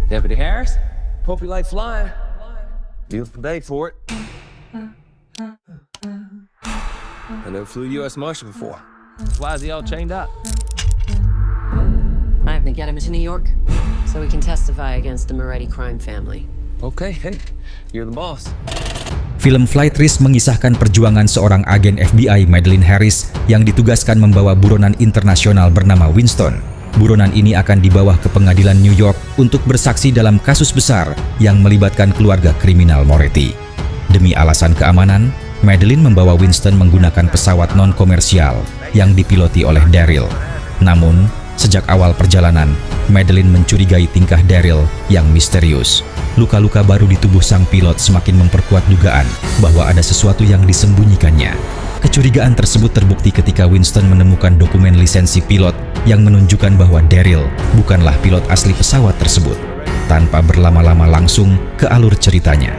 Deputy Harris, hope you like flying. Beautiful day for it. I never flew U.S. Marshal before. Why is he all chained up? I have to get him to New York so we can testify against the Moretti crime family. Okay, hey, you're the boss. Film Flight Risk mengisahkan perjuangan seorang agen FBI, Madeleine Harris, yang ditugaskan membawa buronan internasional bernama Winston. Buronan ini akan dibawa ke pengadilan New York untuk bersaksi dalam kasus besar yang melibatkan keluarga kriminal Moretti. Demi alasan keamanan, Madeleine membawa Winston menggunakan pesawat non-komersial yang dipiloti oleh Daryl. Namun, sejak awal perjalanan, Madeleine mencurigai tingkah Daryl yang misterius. Luka-luka baru di tubuh sang pilot semakin memperkuat dugaan bahwa ada sesuatu yang disembunyikannya. Kecurigaan tersebut terbukti ketika Winston menemukan dokumen lisensi pilot yang menunjukkan bahwa Daryl bukanlah pilot asli pesawat tersebut. Tanpa berlama-lama langsung ke alur ceritanya.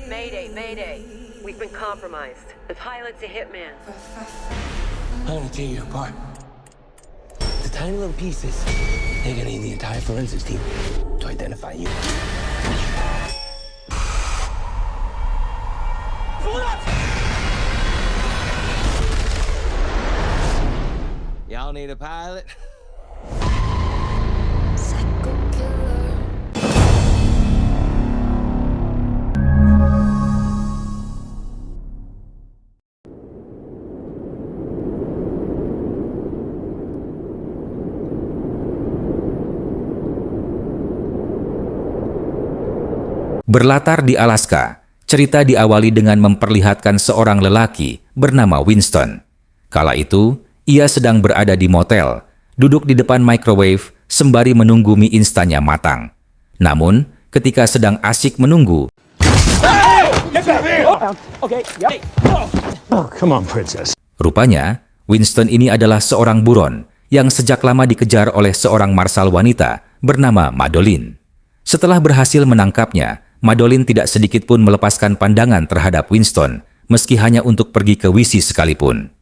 Mayday, mayday. We've been compromised. The pilot's a hitman. I'm gonna tear you apart. The tiny little pieces. They're gonna need the entire forensics team to identify you. Pull up! Y'all need a pilot? Berlatar di Alaska, cerita diawali dengan memperlihatkan seorang lelaki bernama Winston. Kala itu, ia sedang berada di motel, duduk di depan microwave sembari menunggu mie instannya matang. Namun, ketika sedang asyik menunggu, rupanya Winston ini adalah seorang buron yang sejak lama dikejar oleh seorang marsal wanita bernama Madeleine. Setelah berhasil menangkapnya, Madeleine tidak sedikit pun melepaskan pandangan terhadap Winston, meski hanya untuk pergi ke WC sekalipun.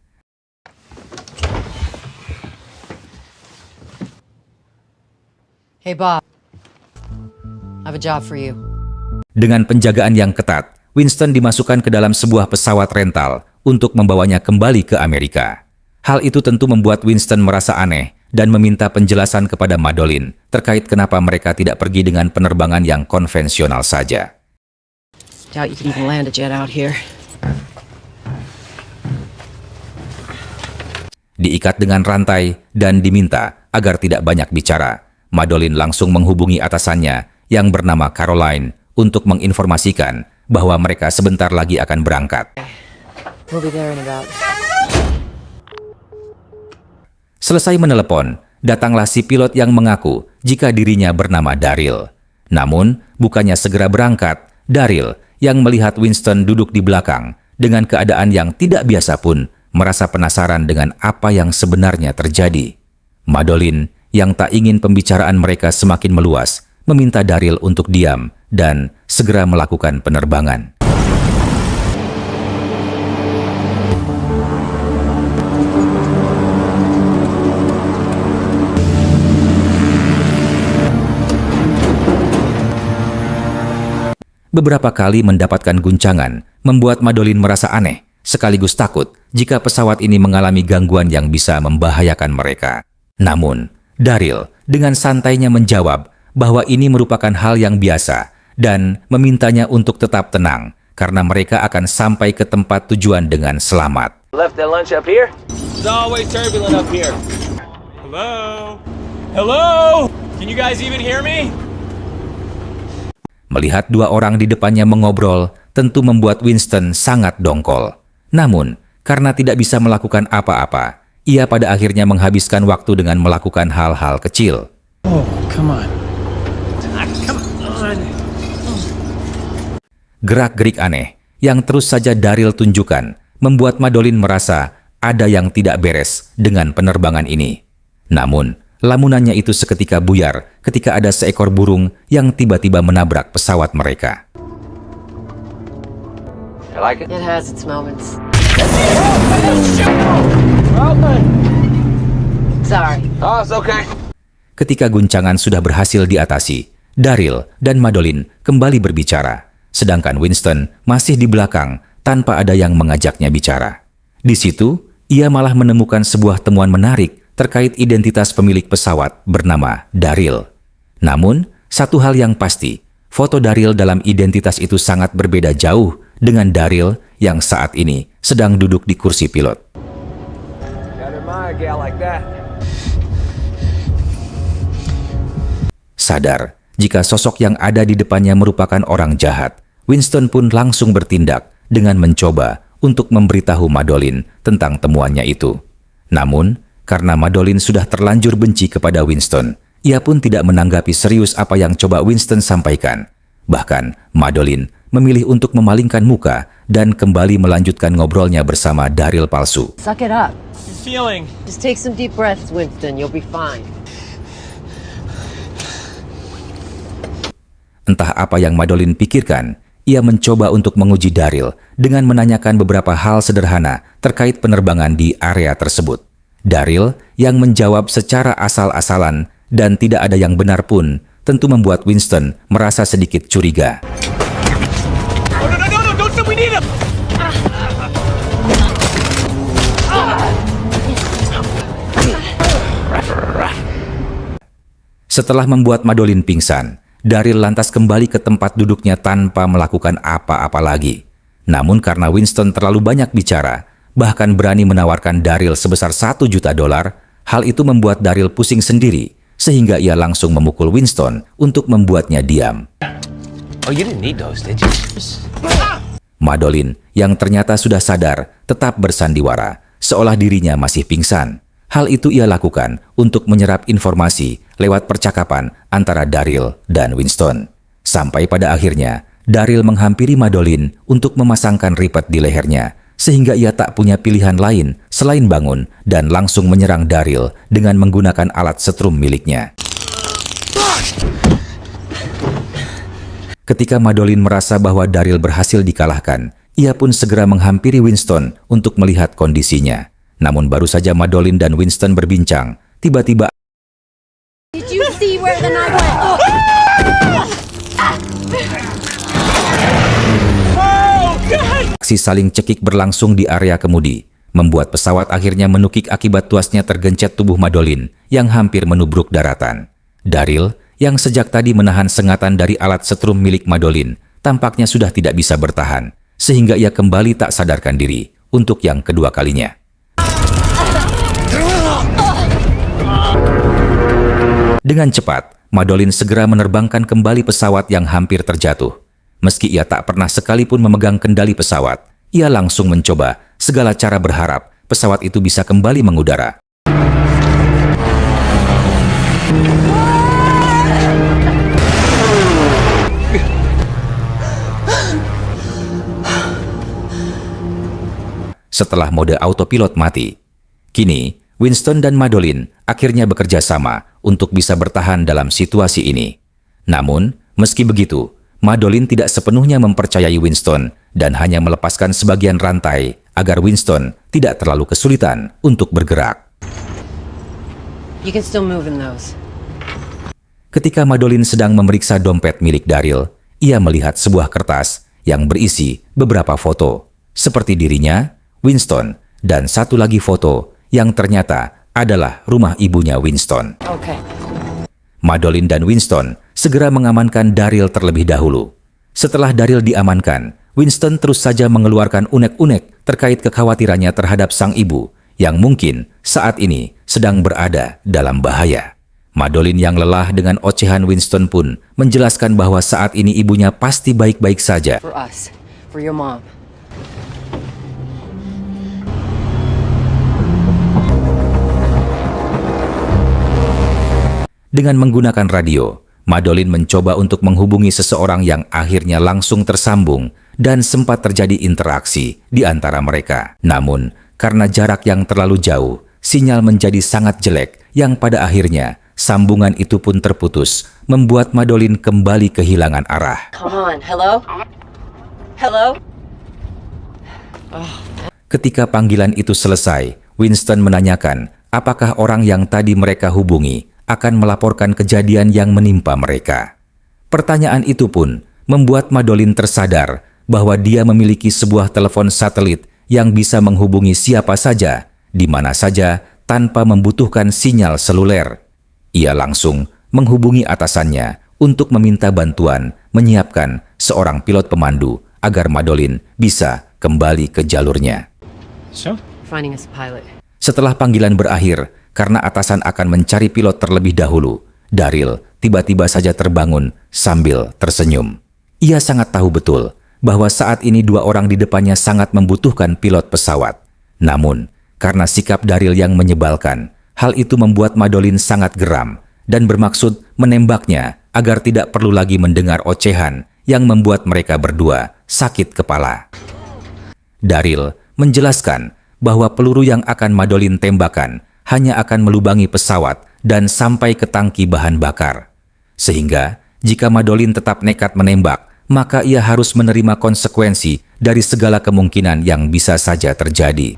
Hey Bob, I have a job for you. Dengan penjagaan yang ketat, Winston dimasukkan ke dalam sebuah pesawat rental untuk membawanya kembali ke Amerika. Hal itu tentu membuat Winston merasa aneh dan meminta penjelasan kepada Madeleine terkait kenapa mereka tidak pergi dengan penerbangan yang konvensional saja. Doubt you can even land a jet out here. Diikat dengan rantai dan diminta agar tidak banyak bicara, Madeleine langsung menghubungi atasannya yang bernama Caroline untuk menginformasikan bahwa mereka sebentar lagi akan berangkat. We'll be there in about... Selesai menelepon, datanglah si pilot yang mengaku jika dirinya bernama Daryl. Namun, bukannya segera berangkat, Daryl yang melihat Winston duduk di belakang dengan keadaan yang tidak biasa pun merasa penasaran dengan apa yang sebenarnya terjadi. Madeleine yang tak ingin pembicaraan mereka semakin meluas, meminta Daryl untuk diam dan segera melakukan penerbangan. Beberapa kali mendapatkan guncangan, membuat Madeleine merasa aneh, sekaligus takut jika pesawat ini mengalami gangguan yang bisa membahayakan mereka. Namun, Daryl dengan santainya menjawab bahwa ini merupakan hal yang biasa dan memintanya untuk tetap tenang karena mereka akan sampai ke tempat tujuan dengan selamat. Left that lunch up here? It's always turbulent up here. Hello? Hello? Can you guys even hear me? Melihat dua orang di depannya mengobrol, tentu membuat Winston sangat dongkol. Namun, karena tidak bisa melakukan apa-apa, ia pada akhirnya menghabiskan waktu dengan melakukan hal-hal kecil. Oh, come on. Come on. Gerak-gerik aneh yang terus saja Daryl tunjukkan membuat Madeleine merasa ada yang tidak beres dengan penerbangan ini. Namun, lamunannya itu seketika buyar ketika ada seekor burung yang tiba-tiba menabrak pesawat mereka. You like it? It has its moments. Oh, it's okay. Ketika guncangan sudah berhasil diatasi, Daryl dan Madolyn kembali berbicara, sedangkan Winston masih di belakang tanpa ada yang mengajaknya bicara. Di situ, ia malah menemukan sebuah temuan menarik terkait identitas pemilik pesawat bernama Daryl. Namun, satu hal yang pasti, foto Daryl dalam identitas itu sangat berbeda jauh dengan Daryl yang saat ini sedang duduk di kursi pilot. Sadar jika sosok yang ada di depannya merupakan orang jahat, Winston pun langsung bertindak dengan mencoba untuk memberitahu Madolyn tentang temuannya itu. Namun, karena Madolyn sudah terlanjur benci kepada Winston, ia pun tidak menanggapi serius apa yang coba Winston sampaikan. Bahkan, Madolyn memilih untuk memalingkan muka dan kembali melanjutkan ngobrolnya bersama Daryl palsu. Suck it up. Feeling. Just take some deep breaths, Winston. You'll be fine. Entah apa yang Madolyn pikirkan, ia mencoba untuk menguji Daryl dengan menanyakan beberapa hal sederhana terkait penerbangan di area tersebut. Daryl yang menjawab secara asal-asalan dan tidak ada yang benar pun tentu membuat Winston merasa sedikit curiga. Oh, no, don't say we need him! Setelah membuat Madolyn pingsan, Daryl lantas kembali ke tempat duduknya tanpa melakukan apa-apa lagi. Namun karena Winston terlalu banyak bicara, bahkan berani menawarkan Daryl sebesar $1 juta, hal itu membuat Daryl pusing sendiri, sehingga ia langsung memukul Winston untuk membuatnya diam. Oh, you didn't need those, did you? Madolyn, yang ternyata sudah sadar, tetap bersandiwara, seolah dirinya masih pingsan. Hal itu ia lakukan untuk menyerap informasi lewat percakapan antara Daryl dan Winston. Sampai pada akhirnya, Daryl menghampiri Madolyn untuk memasangkan ripet di lehernya, sehingga ia tak punya pilihan lain selain bangun dan langsung menyerang Daryl dengan menggunakan alat setrum miliknya. Ketika Madolyn merasa bahwa Daryl berhasil dikalahkan, ia pun segera menghampiri Winston untuk melihat kondisinya. Namun baru saja Madolyn dan Winston berbincang, tiba-tiba Did you see where the knife went? aksi saling cekik berlangsung di area kemudi, membuat pesawat akhirnya menukik akibat tuasnya tergencet tubuh Madolyn yang hampir menubruk daratan. Daryl, yang sejak tadi menahan sengatan dari alat setrum milik Madolyn, tampaknya sudah tidak bisa bertahan, sehingga ia kembali tak sadarkan diri untuk yang kedua kalinya. Dengan cepat, Madolyn segera menerbangkan kembali pesawat yang hampir terjatuh. Meski ia tak pernah sekalipun memegang kendali pesawat, ia langsung mencoba segala cara berharap pesawat itu bisa kembali mengudara. Setelah mode autopilot mati, kini Winston dan Madolyn akhirnya bekerja sama untuk bisa bertahan dalam situasi ini. Namun, meski begitu, Madolyn tidak sepenuhnya mempercayai Winston dan hanya melepaskan sebagian rantai agar Winston tidak terlalu kesulitan untuk bergerak. You can still move in those. Ketika Madolyn sedang memeriksa dompet milik Daryl, ia melihat sebuah kertas yang berisi beberapa foto, seperti dirinya, Winston, dan satu lagi foto yang ternyata adalah rumah ibunya Winston. Okay. Madolyn dan Winston segera mengamankan Daryl terlebih dahulu. Setelah Daryl diamankan, Winston terus saja mengeluarkan unek-unek terkait kekhawatirannya terhadap sang ibu yang mungkin saat ini sedang berada dalam bahaya. Madolyn yang lelah dengan ocehan Winston pun menjelaskan bahwa saat ini ibunya pasti baik-baik saja. For us. For your mom. Dengan menggunakan radio, Madolyn mencoba untuk menghubungi seseorang yang akhirnya langsung tersambung dan sempat terjadi interaksi di antara mereka. Namun, karena jarak yang terlalu jauh, sinyal menjadi sangat jelek yang pada akhirnya sambungan itu pun terputus, membuat Madolyn kembali kehilangan arah. Come on. Hello? Hello? Ketika panggilan itu selesai, Winston menanyakan apakah orang yang tadi mereka hubungi akan melaporkan kejadian yang menimpa mereka. Pertanyaan itu pun membuat Madolyn tersadar bahwa dia memiliki sebuah telepon satelit yang bisa menghubungi siapa saja, di mana saja, tanpa membutuhkan sinyal seluler. Ia langsung menghubungi atasannya untuk meminta bantuan menyiapkan seorang pilot pemandu agar Madolyn bisa kembali ke jalurnya. So? Finding us a pilot. Setelah panggilan berakhir, karena atasan akan mencari pilot terlebih dahulu, Daryl tiba-tiba saja terbangun sambil tersenyum. Ia sangat tahu betul bahwa saat ini dua orang di depannya sangat membutuhkan pilot pesawat. Namun, karena sikap Daryl yang menyebalkan, hal itu membuat Madolyn sangat geram dan bermaksud menembaknya agar tidak perlu lagi mendengar ocehan yang membuat mereka berdua sakit kepala. Daryl menjelaskan bahwa peluru yang akan Madolyn tembakan hanya akan melubangi pesawat dan sampai ke tangki bahan bakar. Sehingga, jika Madolyn tetap nekat menembak, maka ia harus menerima konsekuensi dari segala kemungkinan yang bisa saja terjadi.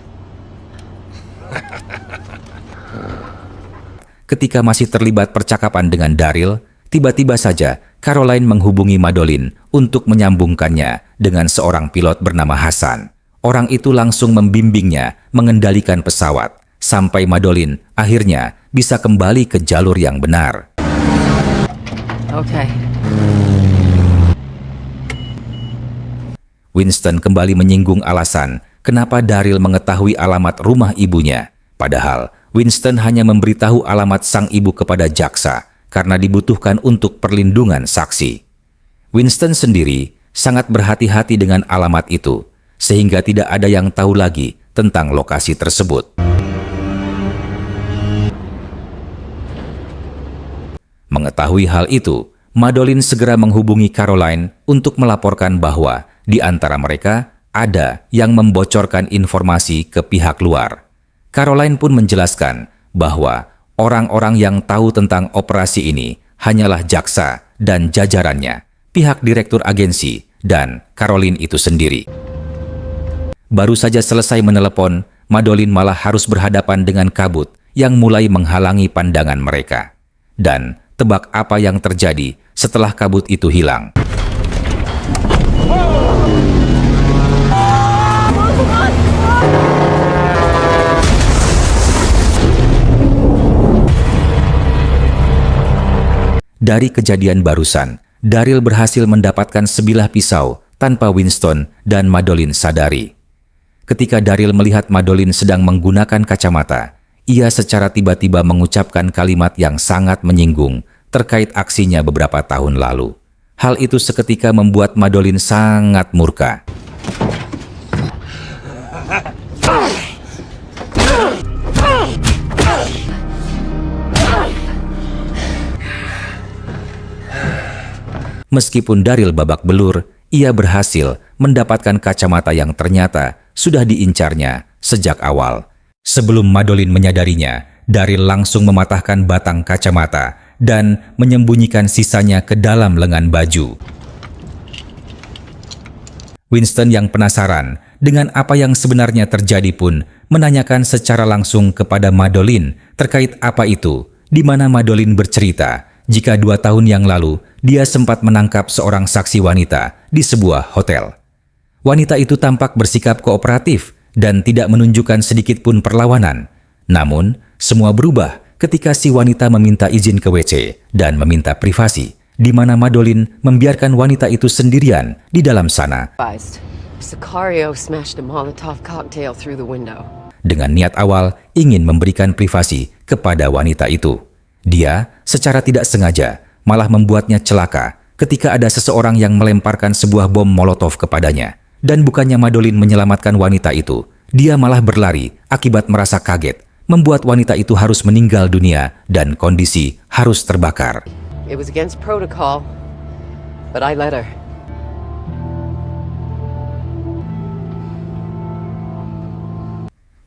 Ketika masih terlibat percakapan dengan Daryl, tiba-tiba saja Caroline menghubungi Madolyn untuk menyambungkannya dengan seorang pilot bernama Hasan. Orang itu langsung membimbingnya mengendalikan pesawat, sampai Madolyn akhirnya bisa kembali ke jalur yang benar. Okay. Winston kembali menyinggung alasan kenapa Daryl mengetahui alamat rumah ibunya. Padahal Winston hanya memberitahu alamat sang ibu kepada jaksa karena dibutuhkan untuk perlindungan saksi. Winston sendiri sangat berhati-hati dengan alamat itu, sehingga tidak ada yang tahu lagi tentang lokasi tersebut. Mengetahui hal itu, Madolyn segera menghubungi Caroline untuk melaporkan bahwa di antara mereka ada yang membocorkan informasi ke pihak luar. Caroline pun menjelaskan bahwa orang-orang yang tahu tentang operasi ini hanyalah jaksa dan jajarannya, pihak direktur agensi, dan Caroline itu sendiri. Baru saja selesai menelepon, Madolyn malah harus berhadapan dengan kabut yang mulai menghalangi pandangan mereka. Dan tebak apa yang terjadi setelah kabut itu hilang. Dari kejadian barusan, Daryl berhasil mendapatkan sebilah pisau tanpa Winston dan Madolyn sadari. Ketika Daryl melihat Madolyn sedang menggunakan kacamata, ia secara tiba-tiba mengucapkan kalimat yang sangat menyinggung terkait aksinya beberapa tahun lalu. Hal itu seketika membuat Madolyn sangat murka. Meskipun Daryl babak belur, ia berhasil mendapatkan kacamata yang ternyata sudah diincarnya sejak awal. Sebelum Madolyn menyadarinya, Daryl langsung mematahkan batang kacamata dan menyembunyikan sisanya ke dalam lengan baju. Winston yang penasaran dengan apa yang sebenarnya terjadi pun menanyakan secara langsung kepada Madolyn terkait apa itu, di mana Madolyn bercerita jika 2 tahun yang lalu dia sempat menangkap seorang saksi wanita di sebuah hotel. Wanita itu tampak bersikap kooperatif dan tidak menunjukkan sedikit pun perlawanan. Namun, semua berubah ketika si wanita meminta izin ke WC dan meminta privasi, di mana Madolyn membiarkan wanita itu sendirian di dalam sana. Sicario smashed a Molotov cocktail through the window. Dengan niat awal ingin memberikan privasi kepada wanita itu. Dia secara tidak sengaja malah membuatnya celaka ketika ada seseorang yang melemparkan sebuah bom Molotov kepadanya. Dan bukannya Madolyn menyelamatkan wanita itu, dia malah berlari akibat merasa kaget, membuat wanita itu harus meninggal dunia dan kondisi harus terbakar. It was against protocol, but I let her.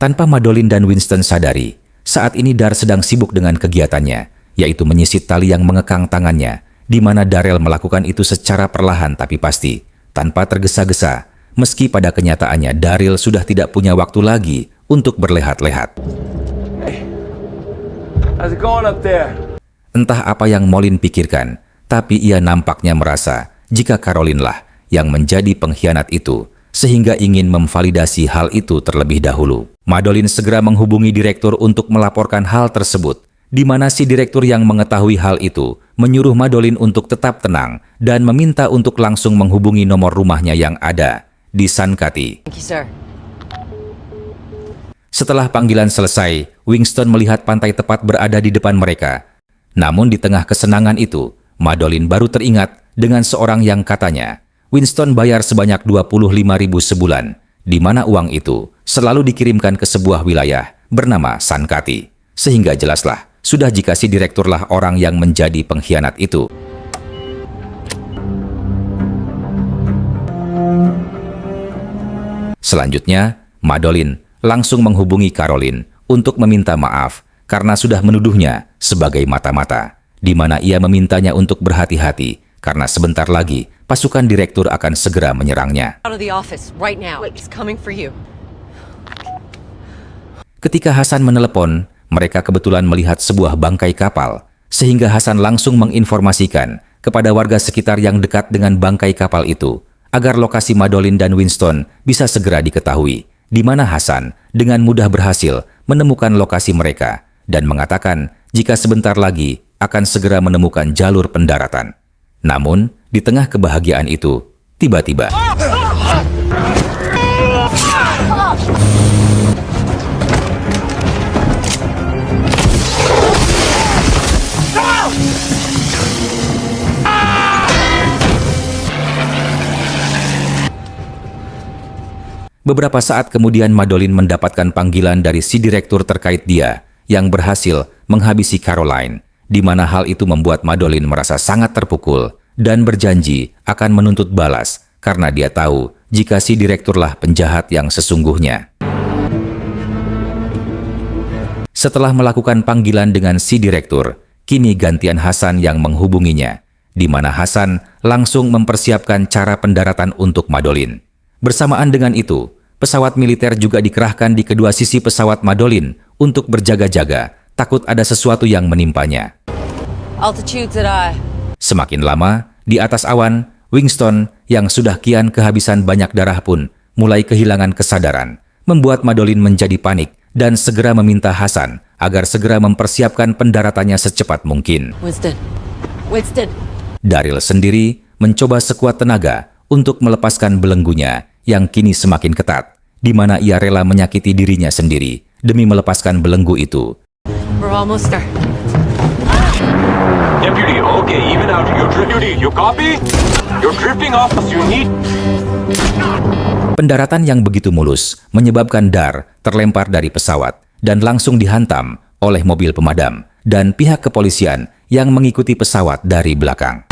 Tanpa Madolyn dan Winston sadari, saat ini Dar sedang sibuk dengan kegiatannya, yaitu menyisit tali yang mengekang tangannya, di mana Daryl melakukan itu secara perlahan tapi pasti, tanpa tergesa-gesa, meski pada kenyataannya Daryl sudah tidak punya waktu lagi untuk berlehat-lehat. How's it going up there? Entah apa yang Molin pikirkan, tapi ia nampaknya merasa jika Caroline lah yang menjadi pengkhianat itu, sehingga ingin memvalidasi hal itu terlebih dahulu. Madolyn segera menghubungi direktur untuk melaporkan hal tersebut, di mana si direktur yang mengetahui hal itu menyuruh Madolyn untuk tetap tenang dan meminta untuk langsung menghubungi nomor rumahnya yang ada di San Katy. Thank you, sir. Setelah panggilan selesai, Winston melihat pantai tepat berada di depan mereka. Namun di tengah kesenangan itu, Madolyn baru teringat dengan seorang yang katanya Winston bayar sebanyak 25.000 sebulan, di mana uang itu selalu dikirimkan ke sebuah wilayah bernama San Katy. Sehingga jelaslah, sudah jika si direkturlah orang yang menjadi pengkhianat itu. Selanjutnya, Madolyn langsung menghubungi Caroline untuk meminta maaf karena sudah menuduhnya sebagai mata-mata, di mana ia memintanya untuk berhati-hati karena sebentar lagi pasukan direktur akan segera menyerangnya. Out of the office right now. He's coming for you. Ketika Hasan menelepon, mereka kebetulan melihat sebuah bangkai kapal, sehingga Hasan langsung menginformasikan kepada warga sekitar yang dekat dengan bangkai kapal itu, agar lokasi Madolyn dan Winston bisa segera diketahui, di mana Hasan dengan mudah berhasil menemukan lokasi mereka dan mengatakan jika sebentar lagi akan segera menemukan jalur pendaratan. Namun, di tengah kebahagiaan itu, tiba-tiba beberapa saat kemudian Madolyn mendapatkan panggilan dari si direktur terkait dia yang berhasil menghabisi Caroline, di mana hal itu membuat Madolyn merasa sangat terpukul dan berjanji akan menuntut balas karena dia tahu jika si direkturlah penjahat yang sesungguhnya. Setelah melakukan panggilan dengan si direktur, kini gantian Hasan yang menghubunginya, di mana Hasan langsung mempersiapkan cara pendaratan untuk Madolyn. Bersamaan dengan itu, pesawat militer juga dikerahkan di kedua sisi pesawat Madolyn untuk berjaga-jaga, takut ada sesuatu yang menimpanya. Altitude's at I. Semakin lama, di atas awan, Winston yang sudah kian kehabisan banyak darah pun mulai kehilangan kesadaran, membuat Madolyn menjadi panik dan segera meminta Hasan agar segera mempersiapkan pendaratannya secepat mungkin. Winston. Daryl sendiri mencoba sekuat tenaga untuk melepaskan belenggunya yang kini semakin ketat, di mana ia rela menyakiti dirinya sendiri demi melepaskan belenggu itu. We're almost there. Deputy, okay, even out. Deputy, you copy? You're drifting off as you need. Pendaratan yang begitu mulus menyebabkan Dar terlempar dari pesawat dan langsung dihantam oleh mobil pemadam dan pihak kepolisian yang mengikuti pesawat dari belakang.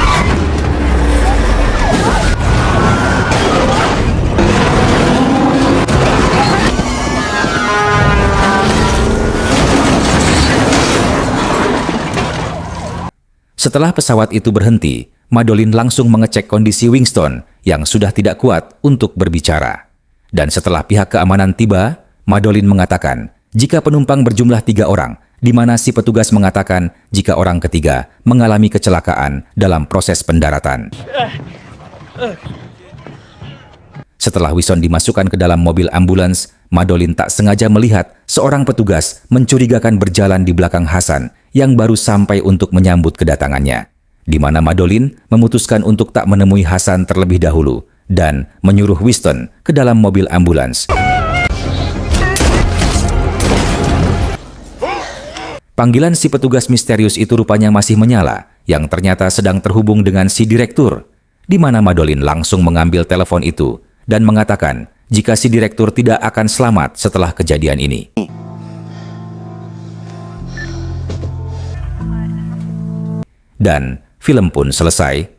Setelah pesawat itu berhenti, Madolyn langsung mengecek kondisi Winston yang sudah tidak kuat untuk berbicara. Dan setelah pihak keamanan tiba, Madolyn mengatakan jika penumpang berjumlah 3 orang, di mana si petugas mengatakan jika orang ketiga mengalami kecelakaan dalam proses pendaratan. Setelah Winston dimasukkan ke dalam mobil ambulans, Madolyn tak sengaja melihat seorang petugas mencurigakan berjalan di belakang Hasan yang baru sampai untuk menyambut kedatangannya, di mana Madolyn memutuskan untuk tak menemui Hasan terlebih dahulu dan menyuruh Winston ke dalam mobil ambulans. Panggilan si petugas misterius itu rupanya masih menyala, yang ternyata sedang terhubung dengan si direktur, di mana Madolyn langsung mengambil telepon itu dan mengatakan jika si direktur tidak akan selamat setelah kejadian ini. Dan film pun selesai.